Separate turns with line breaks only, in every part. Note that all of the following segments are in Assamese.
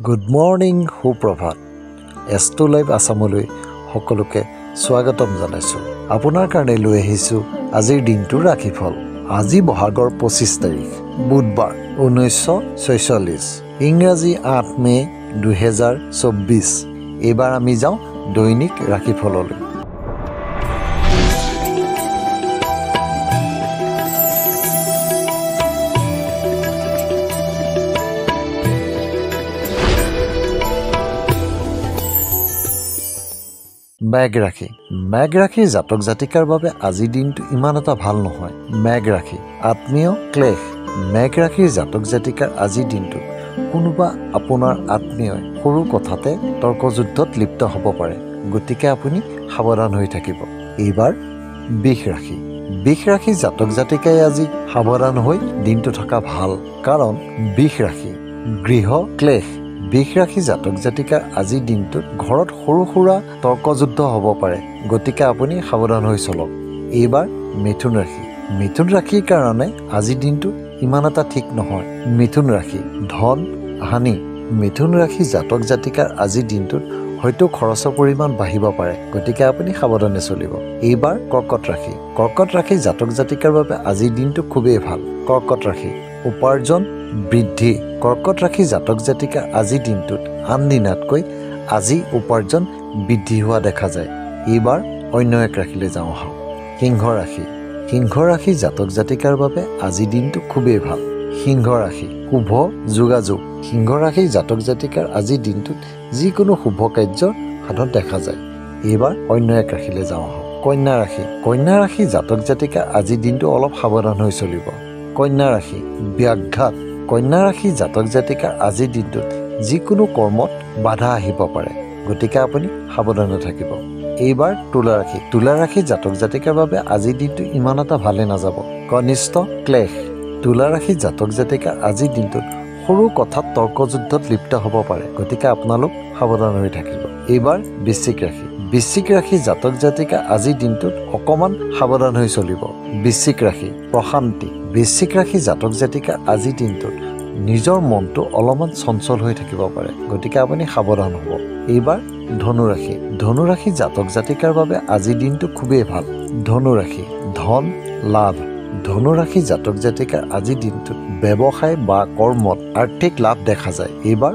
গুড মৰ্নিং সুপ্ৰভাত এষ্ট্ৰো লাইভ আছামলৈ সকলোকে স্বাগতম জনাইছোঁ। আপোনাৰ কাৰণে লৈ আহিছোঁ আজিৰ দিনটোৰ ৰাশিফল। আজি বহাগৰ 25 তাৰিখ বুধবাৰ 1946 ইংৰাজী 8 মে 2024। এইবাৰ আমি যাওঁ দৈনিক ৰাশিফললৈ। মেঘ ৰাশিৰ জাতক জাতিকাৰ বাবে আজিৰ দিনটো ইমান এটা ভাল নহয়। মেঘ ৰাশি আত্মীয় ক্লেশ। মেঘ ৰাশিৰ জাতক জাতিকাৰ আজিৰ দিনটো কোনোবা আপোনাৰ আত্মীয়ই সৰু কথাতে তৰ্কযুদ্ধত লিপ্ত হ'ব পাৰে, গতিকে আপুনি সাৱধান হৈ থাকিব। এইবাৰ বৃষ ৰাশি জাতক জাতিকাই আজি সাৱধান হৈ দিনটো থকা ভাল, কাৰণ বৃষ ৰাশি গৃহ ক্লেশ। বৃষ ৰাশি জাতক জাতিকাৰ আজিৰ দিনটোত ঘৰত সৰু সুৰা তৰ্কযুদ্ধ হ'ব পাৰে, গতিকে আপুনি সাৱধান হৈ চলক। এইবাৰ মিথুন ৰাশিৰ কাৰণে আজিৰ দিনটো ইমান এটা ঠিক নহয়। মিথুন ৰাশি ধন হানি। মিথুন ৰাশি জাতক জাতিকাৰ আজিৰ দিনটোত হয়তো খৰচৰ পৰিমাণ বাঢ়িব পাৰে, গতিকে আপুনি সাৱধানে চলিব। এইবাৰ কৰ্কট ৰাশি জাতক জাতিকাৰ বাবে আজিৰ দিনটো খুবেই ভাল। কৰ্কট ৰাশি উপাৰ্জন বৃদ্ধি। কৰ্কট ৰাশি জাতক জাতিকাৰ আজিৰ দিনটোত আন দিনাতকৈ আজি উপাৰ্জন বৃদ্ধি হোৱা দেখা যায়। এইবাৰ অন্য এক ৰাশিলৈ যাওঁ আহক। সিংহ ৰাশি জাতক জাতিকাৰ বাবে আজিৰ দিনটো খুবেই ভাল। সিংহ ৰাশি শুভ যোগাযোগ। সিংহ ৰাশি জাতক জাতিকাৰ আজিৰ দিনটোত যিকোনো শুভ কাৰ্য সাধন দেখা যায়। এইবাৰ অন্য এক ৰাশিলৈ যাওঁ আহক। কন্যা ৰাশি জাতক জাতিকাৰ আজিৰ দিনটো অলপ সাৱধান হৈ চলিব। কন্যা ৰাশি ব্যাঘাত। কন্যা ৰাশি জাতক জাতিকাৰ আজিৰ দিনটোত যিকোনো কৰ্মত বাধা আহিব পাৰে, গতিকে আপুনি সাৱধানে থাকিব। এইবাৰ তুলা ৰাশি জাতক জাতিকাৰ বাবে আজিৰ দিনটো ইমান এটা ভালে নাযাব। কনিষ্ঠ ক্লেশ। তুলা ৰাশি জাতক জাতিকাৰ আজিৰ দিনটোত সৰু কথাত তৰ্কযুদ্ধত লিপ্ত হ'ব পাৰে, গতিকে আপোনালোক সাৱধান হৈ থাকিব। এইবাৰ বৃশ্চিক ৰাশি জাতক জাতিকা আজিৰ দিনটোত অকণমান সাৱধান হৈ চলিব। বৃশ্চিক ৰাশি প্ৰশান্তি। বৃশ্চিক ৰাশি জাতক জাতিকা আজিৰ দিনটোত নিজৰ মনটো অলপমান চঞ্চল হৈ থাকিব পাৰে, গতিকে আপুনি সাৱধান হ'ব। এইবাৰ ধনু ৰাশি জাতক জাতিকাৰ বাবে আজিৰ দিনটো খুবেই ভাল। ধনু ৰাশি ধন লাভ। ধনু ৰাশি জাতক জাতিকাৰ আজিৰ দিনটোত ব্যৱসায় বা কৰ্মত আৰ্থিক লাভ দেখা যায়। এইবাৰ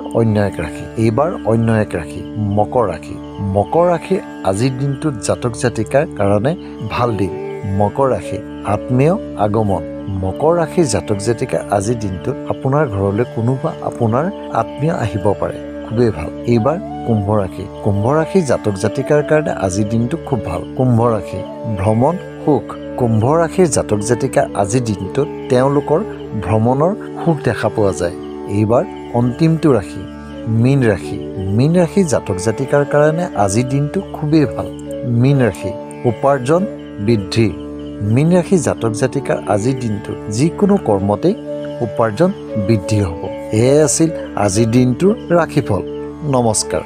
অন্য এক ৰাশি মকৰ ৰাশি আজিৰ দিনটোত জাতক জাতিকাৰ কাৰণে ভাল দিন। মকৰ ৰাশি আত্মীয় আগমন। মকৰ ৰাশি জাতক জাতিকাৰ আজিৰ দিনটোত আপোনাৰ ঘৰলৈ কোনোবা আপোনাৰ আত্মীয় আহিব পাৰে, খুবেই ভাল। এইবাৰ কুম্ভ ৰাশি জাতক জাতিকাৰ কাৰণে আজিৰ দিনটো খুব ভাল। কুম্ভ ৰাশি ভ্ৰমণ সুখ। কুম্ভ ৰাশিৰ জাতক জাতিকাৰ আজিৰ দিনটোত তেওঁলোকৰ ভ্ৰমণৰ সুখ দেখা পোৱা যায়। এইবাৰ অন্তিমটো ৰাশি মীন ৰাশি জাতক জাতিকাৰ কাৰণে আজিৰ দিনটো খুবেই ভাল। মীন ৰাশি উপাৰ্জন বৃদ্ধি। মীন ৰাশি জাতক জাতিকাৰ আজিৰ দিনটোত যিকোনো কৰ্মতেই উপাৰ্জন বৃদ্ধি হ'ব। এয়াই আছিল আজিৰ দিনটোৰ ৰাশিফল। নমস্কাৰ।